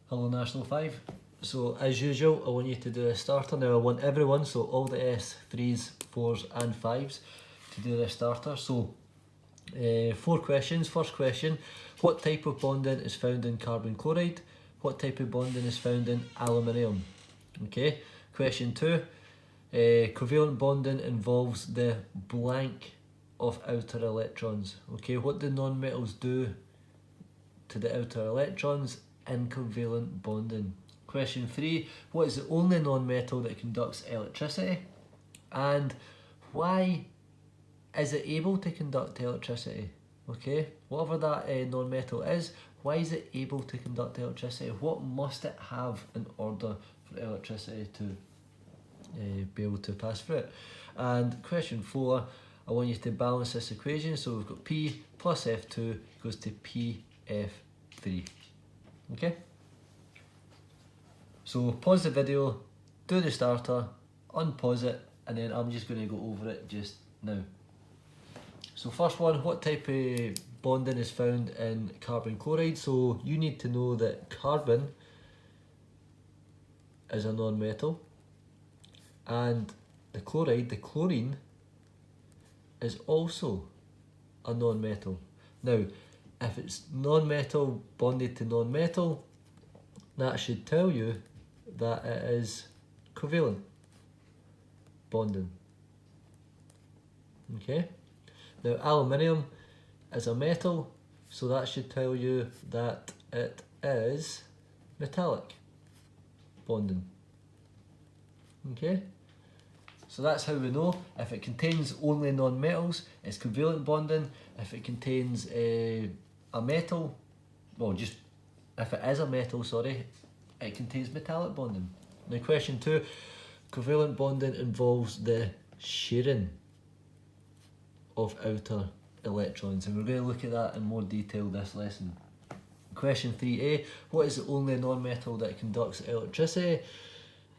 Hello National 5. So as usual, I want you to do a starter. Now I want everyone, so all the S3s, 4s and 5s to do their starter. So 4 questions. First question, what type of bonding is found in carbon chloride? What type of bonding is found in aluminium? Okay. Question 2, covalent bonding involves the blank of outer electrons. Okay, what do non-metals do to the outer electrons in covalent bonding? Question 3, what is the only non-metal that conducts electricity? And why is it able to conduct electricity? Okay, whatever that non-metal is, why is it able to conduct electricity? What must it have in order for electricity to be able to pass through it? And question 4, I want you to balance this equation. So we've got P plus F2 goes to PF3. Okay? So pause the video, do the starter, unpause it, and then I'm just going to go over it just now. So first one, what type of bonding is found in carbon chloride? So you need to know that carbon is a non-metal, and the chloride, the chlorine, is also a non-metal. Now, if it's non-metal bonded to non-metal, that should tell you that it is covalent bonding. Okay? Now, aluminium is a metal, so that should tell you that it is metallic bonding. Okay? So that's how we know. If it contains only non-metals, it's covalent bonding. If it contains a metal, well, just if it is a metal, sorry, it contains metallic bonding. Now question 2, covalent bonding involves the sharing of outer electrons, and we're going to look at that in more detail this lesson. Question 3a, what is the only non-metal that conducts electricity?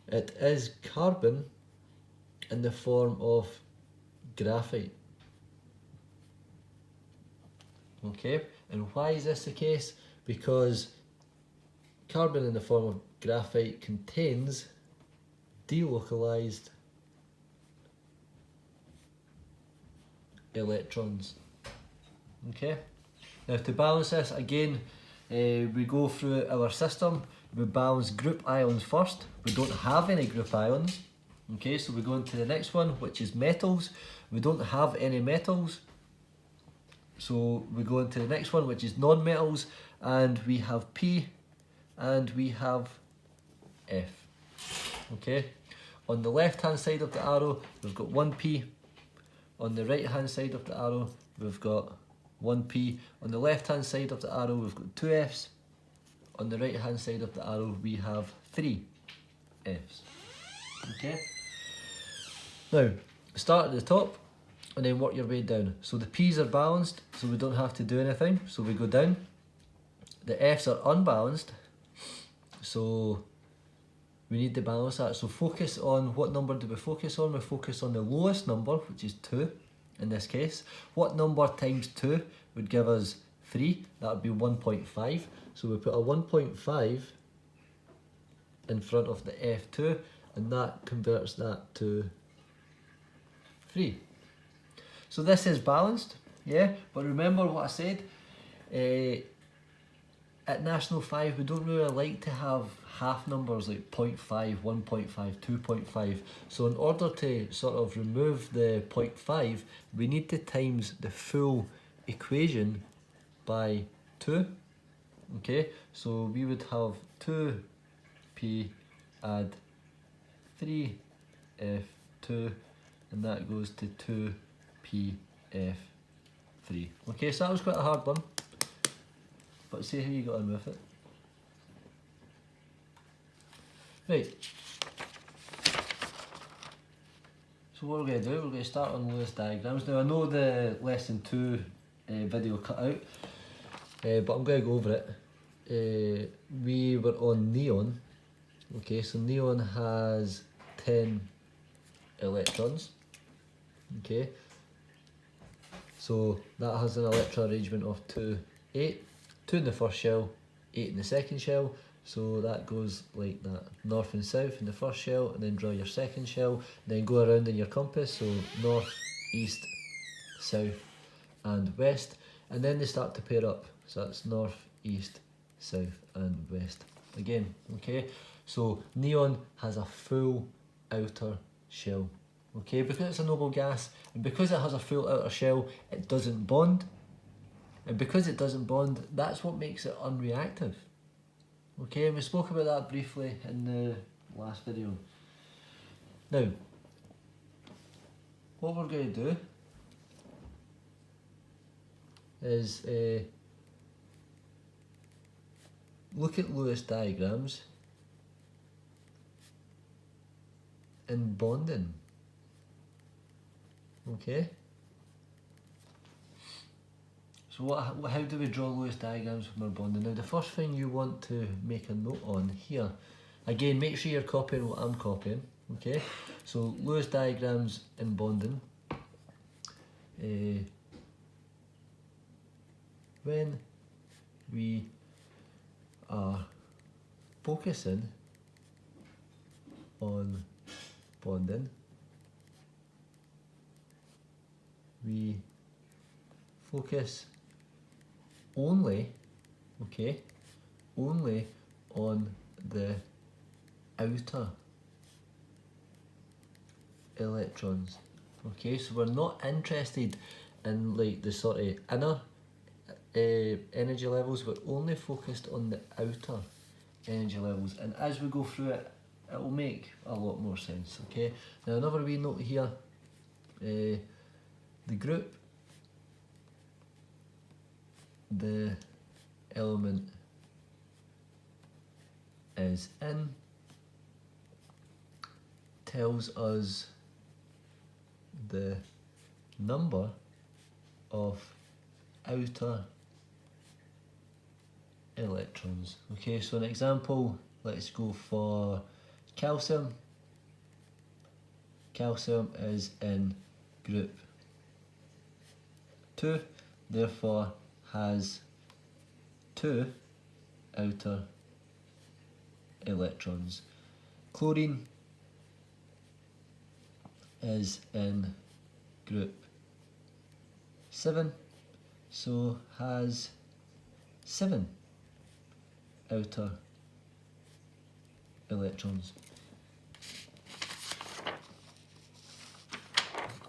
It is carbon in the form of graphite. Okay, and why is this the case? Because carbon in the form of graphite contains delocalized electrons. Okay, now to balance this again, we go through our system. We balance group ions first. We don't have any group ions. Okay, so we go into the next one, which is metals. We don't have any metals. So we go into the next one, which is non-metals, and we have P and we have F. Okay, on the left hand side of the arrow, we've got 1P. On the right hand side of the arrow, we've got 1P. On the left hand side of the arrow, we've got 2 Fs. On the right hand side of the arrow, we have 3 Fs. Okay. Now, start at the top and then work your way down. So the P's are balanced, so we don't have to do anything. So we go down. The F's are unbalanced, so we need to balance that. So focus on, what number do we focus on? We focus on the lowest number, which is 2 in this case. What number times 2 would give us 3? That would be 1.5. So we put a 1.5 in front of the F2, and that converts that to 3. So this is balanced, yeah? But remember what I said, at National 5 we don't really like to have half numbers like 0.5, 1.5, 2.5. So in order to sort of remove the 0.5, we need to times the full equation by 2. Okay, so we would have 2p add 3f2, and that goes to 2pf3. Okay, so that was quite a hard one, but see how you got on with it. Right, so what we're going to do, we're going to start on Lewis diagrams. Now I know the lesson 2 video cut out, but I'm going to go over it. We were on neon. Okay, so neon has 10 electrons. Okay, so that has an electron arrangement of 2, 8. 2 in the first shell, 8 in the second shell. So that goes like that, north and south in the first shell, and then draw your second shell, then go around in your compass, so north, east, south and west, and then they start to pair up, so that's north, east, south and west again. Okay, so neon has a full outer shell, okay, because it's a noble gas and because it has a full outer shell, it doesn't bond, and because it doesn't bond, that's what makes it unreactive. Okay, and we spoke about that briefly in the last video. Now, what we're going to do is look at Lewis diagrams in bonding. Okay? So how do we draw Lewis diagrams when we're bonding? Now the first thing you want to make a note on here, again make sure you're copying what I'm copying, okay? So Lewis diagrams in bonding. When we are focusing on bonding, we focus only, okay, only on the outer electrons. Okay, so we're not interested in like the sort of inner energy levels, we're only focused on the outer energy levels, and as we go through it, it will make a lot more sense. Okay, now another wee note here, the group the element is in tells us the number of outer electrons. Okay, so an example, let's go for calcium. Calcium is in group 2, therefore has 2 outer electrons. Chlorine is in group 7, so has 7 outer electrons.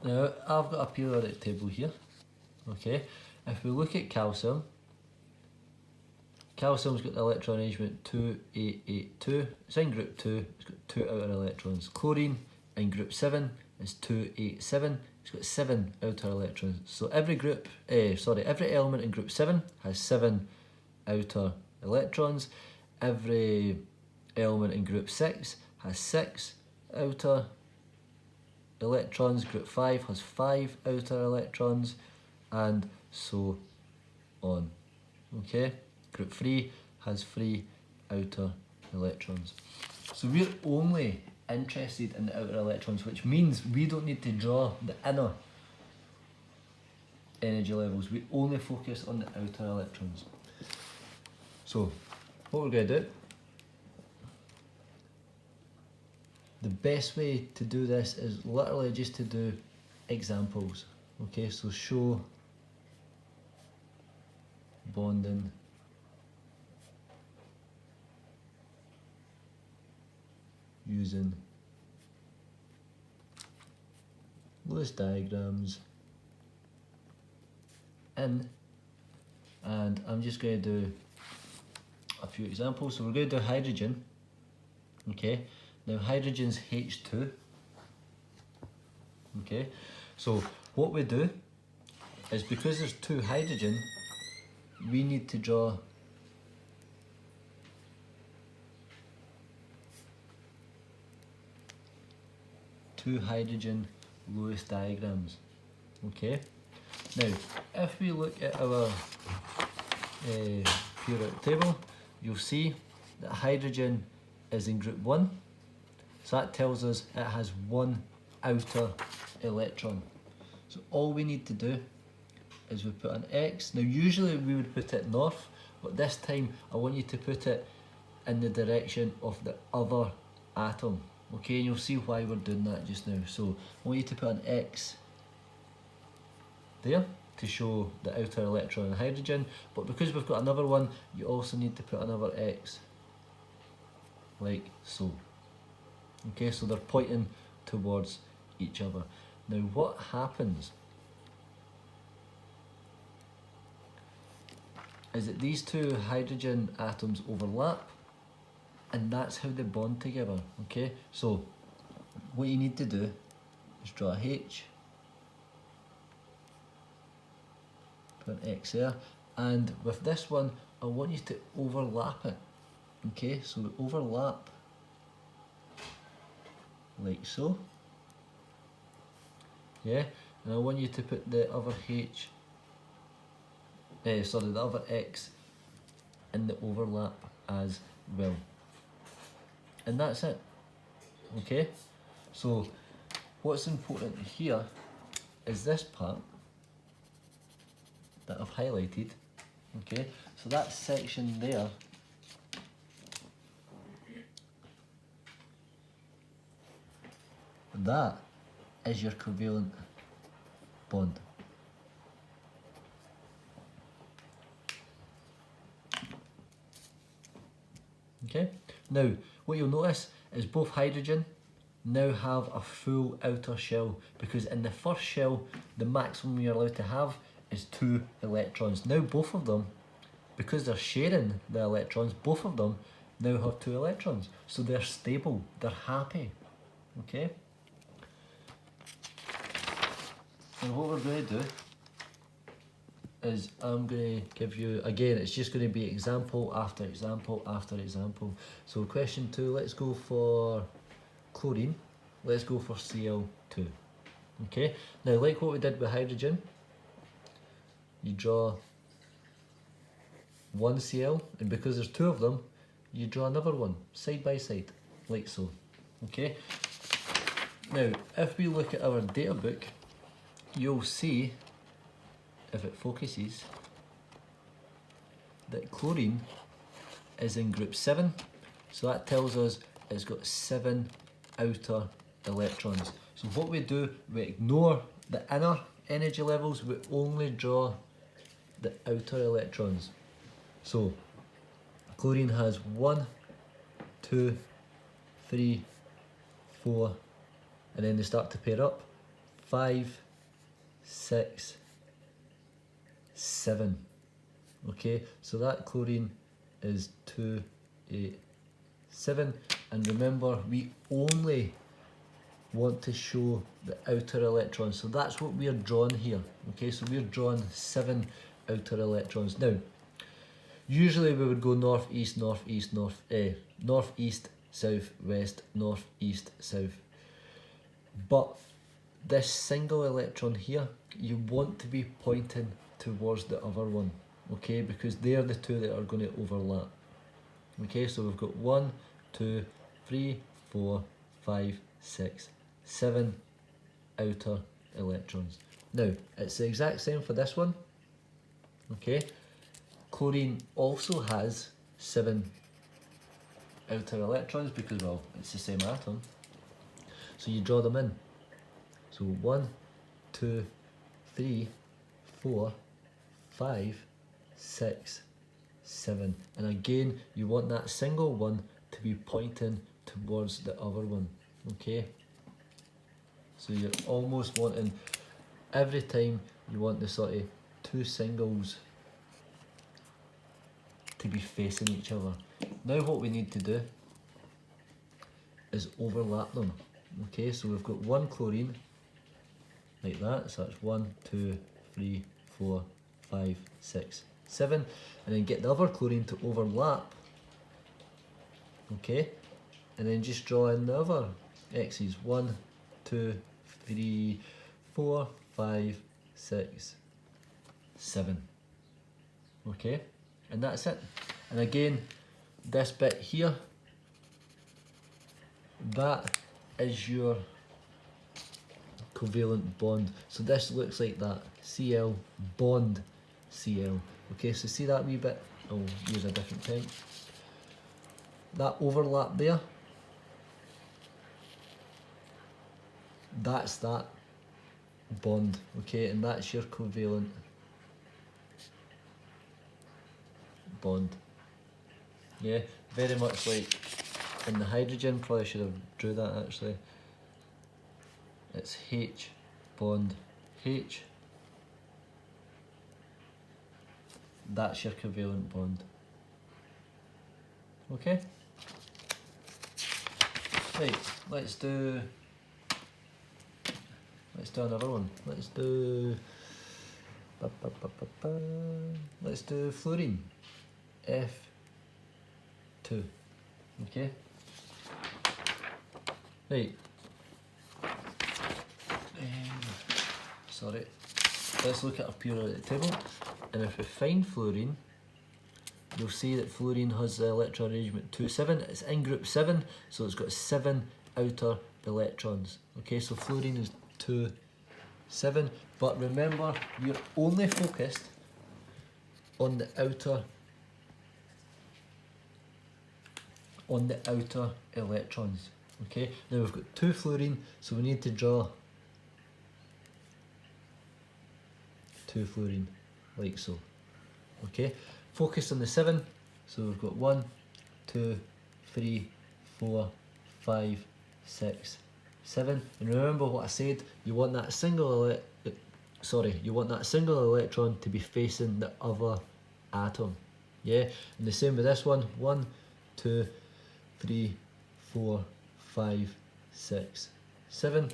Now I've got a periodic table here, okay. If we look at calcium, calcium's got the electron arrangement 2882, it's in group 2, it's got 2 outer electrons. Chlorine in group 7 is 287, it's got 7 outer electrons. So every every element in group 7 has 7 outer electrons. Every element in group 6 has 6 outer electrons. Group 5 has 5 outer electrons, and so on. Okay, group 3 has 3 outer electrons. So we're only interested in the outer electrons, which means we don't need to draw the inner energy levels. We only focus on the outer electrons. So what we're going to do, the best way to do this is literally just to do examples. Okay, so show bonding using Lewis diagrams in, and I'm just going to do a few examples. So we're going to do hydrogen. Okay, now hydrogen's H2. Okay, so what we do is, because there's 2 hydrogen, we need to draw two hydrogen Lewis diagrams. Okay, now if we look at our periodic table, you'll see that hydrogen is in group 1, so that tells us it has 1 outer electron. So all we need to do is we put an X. Now usually we would put it north, but this time I want you to put it in the direction of the other atom. Okay, and you'll see why we're doing that just now. So I want you to put an X there to show the outer electron in hydrogen, but because we've got another one, you also need to put another X, like so. Okay, so they're pointing towards each other. Now what happens is that these two hydrogen atoms overlap, and that's how they bond together. Okay, so what you need to do is draw a H, put an X there, and with this one I want you to overlap it. Okay, so overlap like so. Yeah, and I want you to put the other H, the other X in the overlap as well. And that's it. Okay, so what's important here is this part that I've highlighted. Okay, so that section there that is your covalent bond. Okay, now what you'll notice is both hydrogen now have a full outer shell, because in the first shell the maximum you're allowed to have is 2 electrons. Now both of them, because they're sharing the electrons, both of them now have 2 electrons. So they're stable, they're happy. Okay? And what we're going to do is I'm going to give you, again, it's just going to be example after example after example. So question 2, let's go for chlorine. Let's go for Cl2. Okay? Now, like what we did with hydrogen, you draw one Cl, and because there's 2 of them, you draw another one, side by side, like so. Okay? Now, if we look at our data book, you'll see, if it focuses, that chlorine is in group 7, so that tells us it's got 7 outer electrons. So what we do, we ignore the inner energy levels, we only draw the outer electrons. So chlorine has 1, 2, 3, 4, and then they start to pair up, 5, 6, 7. Okay, so that chlorine is 2, 8, 7, and remember we only want to show the outer electrons, so that's what we are drawing here. Okay, so we're drawing 7 outer electrons. Now usually we would go northeast, northeast, northeast, south, west, northeast, south, but this single electron here, you want to be pointing towards the other one, okay, because they're the 2 that are going to overlap. Okay, so we've got 1, 2, 3, 4, 5, 6, 7 outer electrons. Now, it's the exact same for this one. Okay, chlorine also has 7 outer electrons because, well, it's the same atom. So you draw them in. So 1, 2, 3, 4, 5, 6, 7. And again, you want that single one to be pointing towards the other one. Okay? So you're almost wanting, every time you want the sort of 2 singles to be facing each other. Now what we need to do is overlap them. Okay, so we've got 1 chlorine, like that, so that's 1, 2, 3, 4, 5, 6, 7, and then get the other chlorine to overlap. Okay, and then just draw in the other X's, 1, 2, 3, 4, 5, 6, 7. Okay, and that's it. And again, this bit here, that is your covalent bond. So this looks like that, Cl bond Cl. Okay, so see that wee bit? I'll use a different pen. that overlap there, that's that bond, okay, and that's your covalent bond. Yeah, very much like in the hydrogen, probably should have drew that actually. It's H bond H. That's your covalent bond. Okay? Right, let's do another one. Let's do fluorine. F2. Okay? Right. Sorry. Let's look at our periodic table. And if we find fluorine, you'll see that fluorine has the electron arrangement 2-7. It's in group 7, so it's got 7 outer electrons. Okay, so fluorine is 2-7. But remember, you're only focused on the outer electrons. Okay, now we've got 2 fluorine, so we need to draw 2 fluorine, like so. Okay, focus on the 7, so we've got 1, 2, 3, 4, 5, 6, 7. And remember what I said, you want that single electron to be facing the other atom. Yeah, and the same with this one, 1, 2, 3, 4, 5, 6, 7.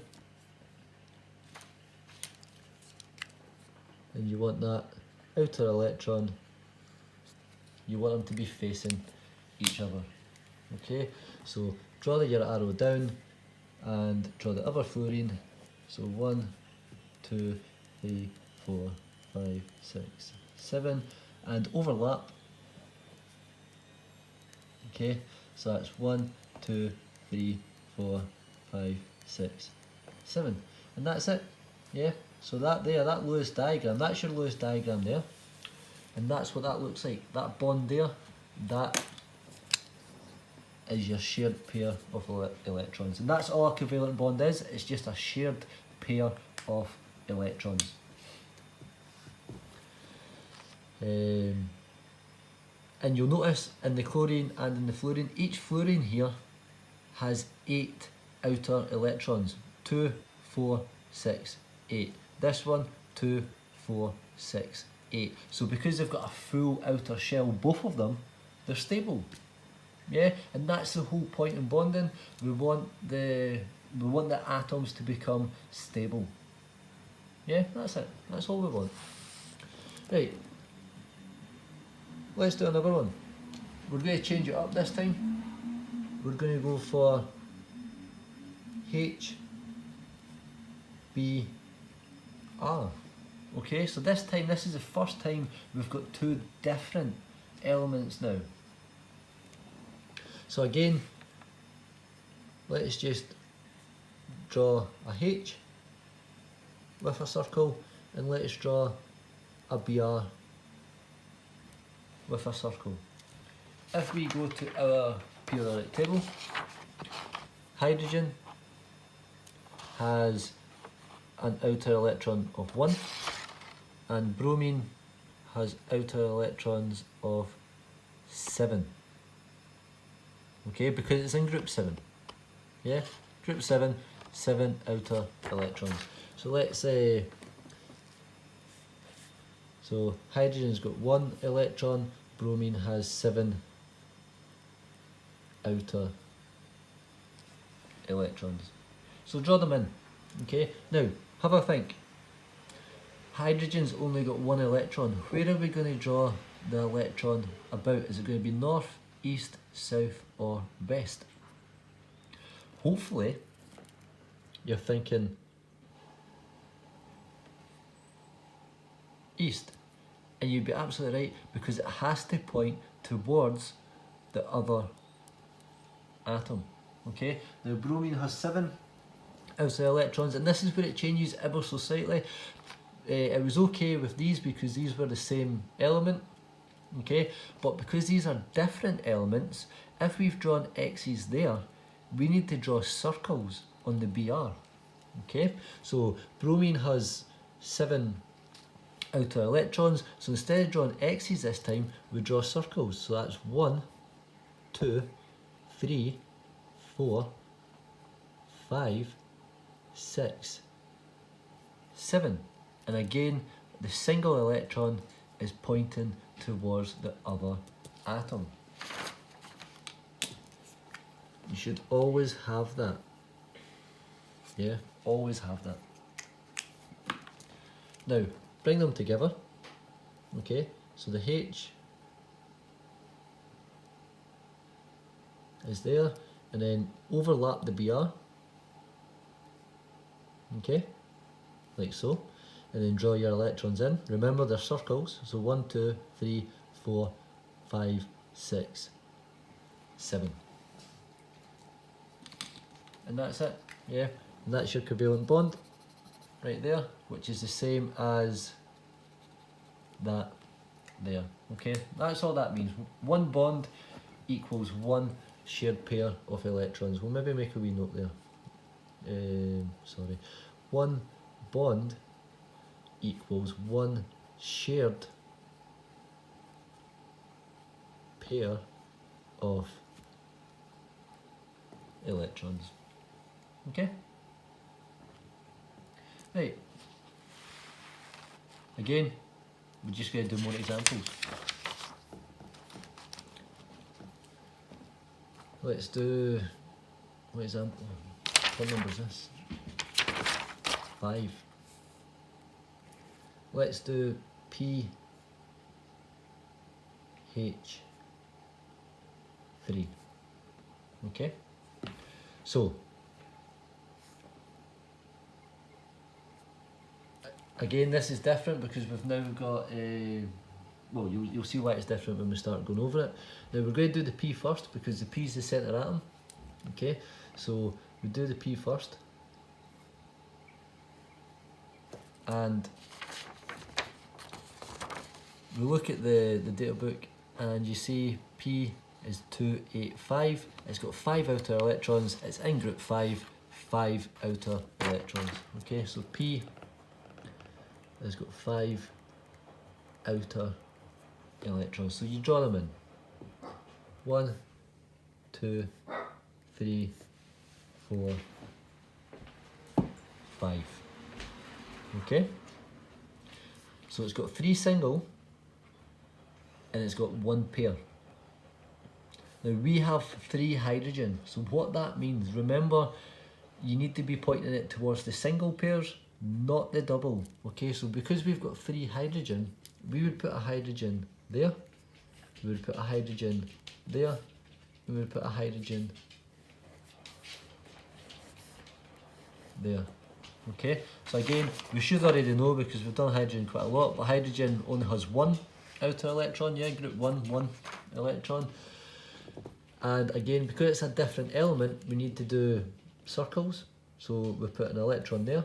And you want that outer electron, you want them to be facing each other. Okay, so draw your arrow down and draw the other fluorine. So 1, 2, 3, 4, 5, 6, 7, and overlap. Okay, so that's 1, 2, 3, 4, 5, 6, 7, and that's it. Yeah, so that Lewis diagram, that's your Lewis diagram there, and that's what that looks like. That bond there, that is your shared pair of electrons, and that's all a covalent bond is. It's just a shared pair of electrons. And you'll notice in the chlorine and in the fluorine, each fluorine here has 8 outer electrons. 2, 4, 6, 8. This one, 2, 4, 6, 8. So because they've got a full outer shell, both of them, they're stable. Yeah, and that's the whole point in bonding. We want the atoms to become stable. Yeah, that's it. That's all we want. Right. Let's do another one. We're going to change it up this time. We're going to go for H, B, R. Okay, so this time, this is the first time we've got 2 different elements now. So again, let's just draw a H with a circle, and let's draw a BR with a circle. If we go to our periodic table, hydrogen has an outer electron of 1, and bromine has outer electrons of 7. Okay, because it's in group 7. Yeah, group 7, 7 outer electrons. So let's say, so hydrogen's got 1 electron, bromine has 7 outer electrons. So draw them in. Okay, now have a think. Hydrogen's only got 1 electron. Where are we going to draw the electron about? Is it going to be north, east, south, or west? Hopefully you're thinking east, and you'd be absolutely right, because it has to point towards the other atom. Okay, now bromine has 7 outer electrons, and this is where it changes ever so slightly. It was okay with these because these were the same element, Okay, but because these are different elements, if we've drawn X's there, we need to draw circles on the BR. Okay, so bromine has 7 outer electrons, so instead of drawing X's this time, we draw circles. So that's 1, 2, 3, 4, 5, 6, 7. And again, the single electron is pointing towards the other atom. You should always have that. Yeah, always have that. Now, bring them together. Okay, so the H is there, and then overlap the BR. Okay, like so. And then draw your electrons in. Remember they're circles, so 1, 2, 3, 4, 5, 6, 7. And that's it, yeah. And that's your covalent bond right there, which is the same as that there. Okay, that's all that means. One bond equals one shared pair of electrons. We'll maybe make a wee note there. Sorry. One bond equals one shared pair of electrons. Okay? Right. Again, we're just going to do more examples. Let's do, what example? What number is this? 5. Let's do pH 3. Okay? So, again, this is different because we've now got well, you'll see why it's different when we start going over it. Now we're going to do the P first because the P is the centre atom. Okay, so we do the P first, and we look at the data book, and you see P is 285. It's got 5 outer electrons. It's in group 5, 5 outer electrons. Okay, so P has got 5 outer electrons. So you draw them in. 1, 2, 3, 4, 5. Okay? So it's got 3 single and it's got 1 pair. Now we have 3 hydrogen. So what that means, remember, you need to be pointing it towards the single pairs, not the double. Okay, so because we've got 3 hydrogen, we would put a hydrogen there, we would put a hydrogen there, we would put a hydrogen there. Okay, so again, we should already know because we've done hydrogen quite a lot, but hydrogen only has 1 outer electron, yeah, group 1, 1 electron. And again, because it's a different element, we need to do circles. So we put an electron there,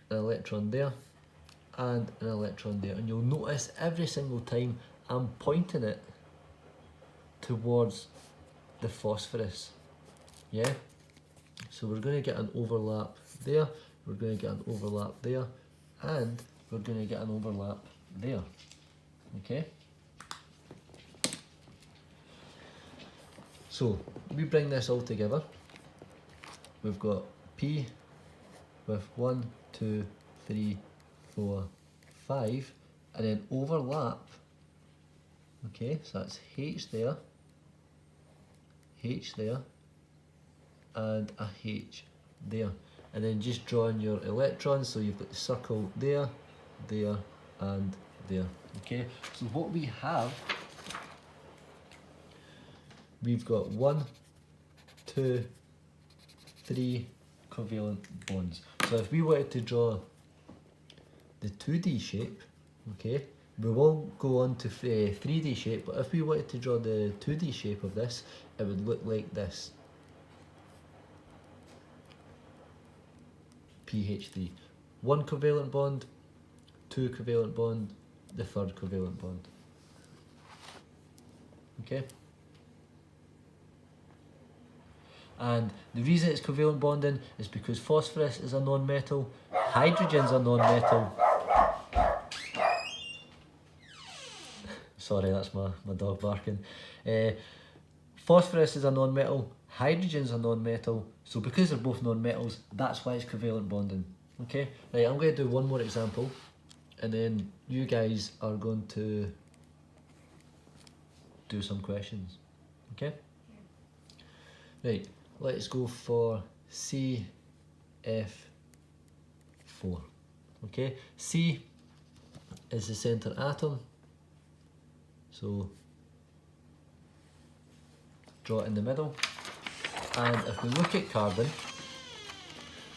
an electron there, and an electron there. And you'll notice every single time I'm pointing it towards the phosphorus. Yeah? So we're going to get an overlap there, we're going to get an overlap there, and we're going to get an overlap there. Okay? So we bring this all together. We've got P with 1, 2, 3, 4, 5, and then overlap. Okay, so that's H there, and a H there. And then just drawing your electrons, so you've got the circle there, there, and there. Okay, so what we have, we've got 1, 2, 3 covalent bonds. So if we wanted to draw the 2D shape, okay, we won't go on to 3D shape, but if we wanted to draw the 2D shape of this, it would look like this. pH3. 1 covalent bond, 2 covalent bond, the 3rd covalent bond. okay? And the reason it's covalent bonding is because phosphorus is a non-metal, hydrogen's a non-metal. Sorry, that's my dog barking. Phosphorus is a non-metal, hydrogen's a non-metal, so because they're both non-metals, that's why it's covalent bonding. Okay, right, I'm going to do one more example, and then you guys are going to do some questions. Okay? Right, let's go for CF4. Okay, C is the centre atom, so draw it in the middle. And if we look at carbon,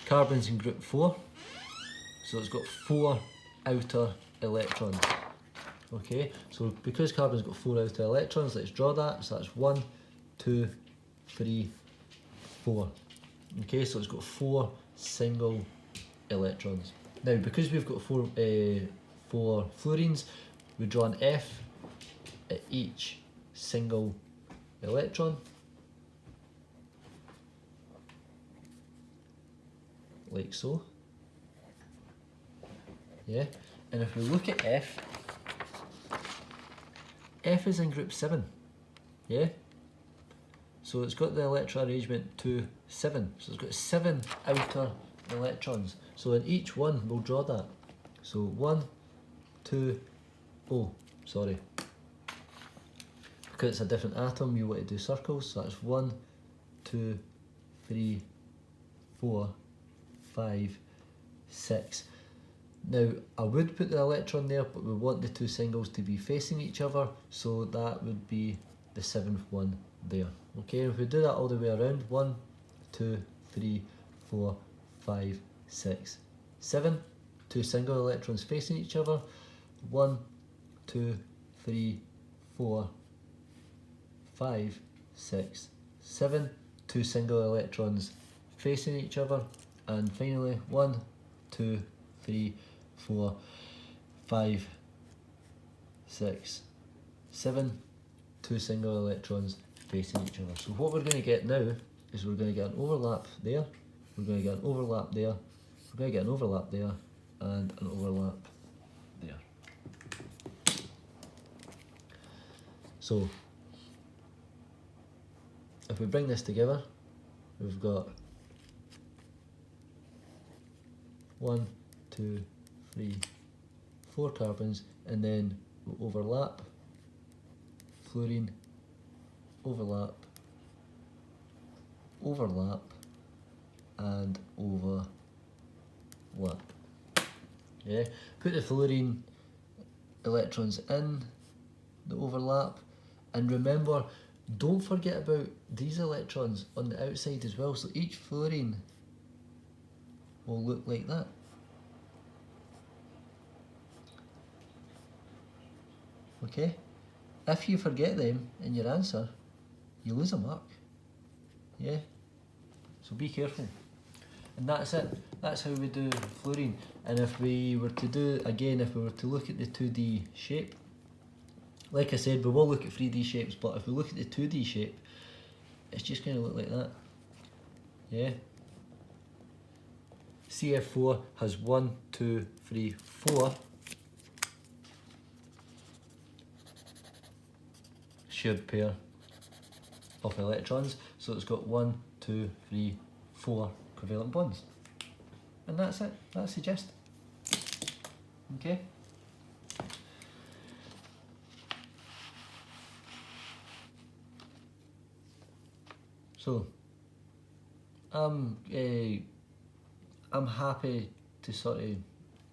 carbon's in group 4, so it's got 4 outer electrons. Okay, so because carbon's got 4 outer electrons, let's draw that. So that's 1, 2, 3, 4. Okay, so it's got 4 single electrons. Now, because we've got 4 fluorines, we draw an F at each single electron. Like so. Yeah, and if we look at F is in group 7. Yeah, so it's got the electron arrangement to 7, so it's got 7 outer electrons. So in each one we'll draw that. So 1, 2, oh, sorry. Because it's a different atom, you want to do circles, so that's 1, 2, 3, 4, 5, 6. Now, I would put the electron there, but we want the 2 singles to be facing each other, so that would be the 7th one there. Okay, if we do that all the way around, 1, 2, 3, 4, 5, 6, 7, 2 single electrons facing each other, 1, 2, 3, 4, 5, 6, 7, 2 single electrons facing each other, and finally 1, 2, 3, 4, 5, 6, 7, 2 single electrons facing each other. So what we're going to get now is we're going to get an overlap there, we're going to get an overlap there, we're going to get an overlap there, and an overlap there. So if we bring this together, we've got 1, 2, 3, 4 carbons, and then we'll overlap, fluorine, overlap, overlap, and overlap. Yeah, put the fluorine electrons in the overlap, and remember, don't forget about these electrons on the outside as well, so each fluorine will look like that. Okay? If you forget them in your answer, you lose a mark. Yeah? So be careful. And that's it. That's how we do fluorine. And if we were to do, again, if we were to look at the 2D shape, like I said, we will look at 3D shapes, but if we look at the 2D shape, it's just going to look like that. Yeah? CF4 has 1, 2, 3, 4 shared pair of electrons, so it's got 1, 2, 3, 4 covalent bonds. And that's it, that's the gist. Okay? So, I'm happy to sort of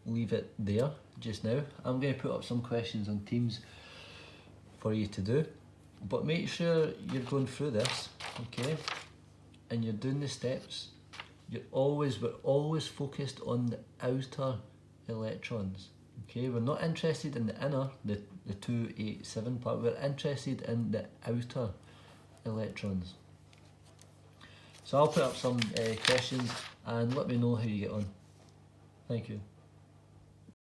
leave it there just now. I'm going to put up some questions on Teams for you to do, but make sure you're going through this, okay, and you're doing the steps. We're always focused on the outer electrons, okay? We're not interested in the inner, the 2, 8, 7 part, we're interested in the outer electrons. So I'll put up some questions and let me know how you get on. Thank you.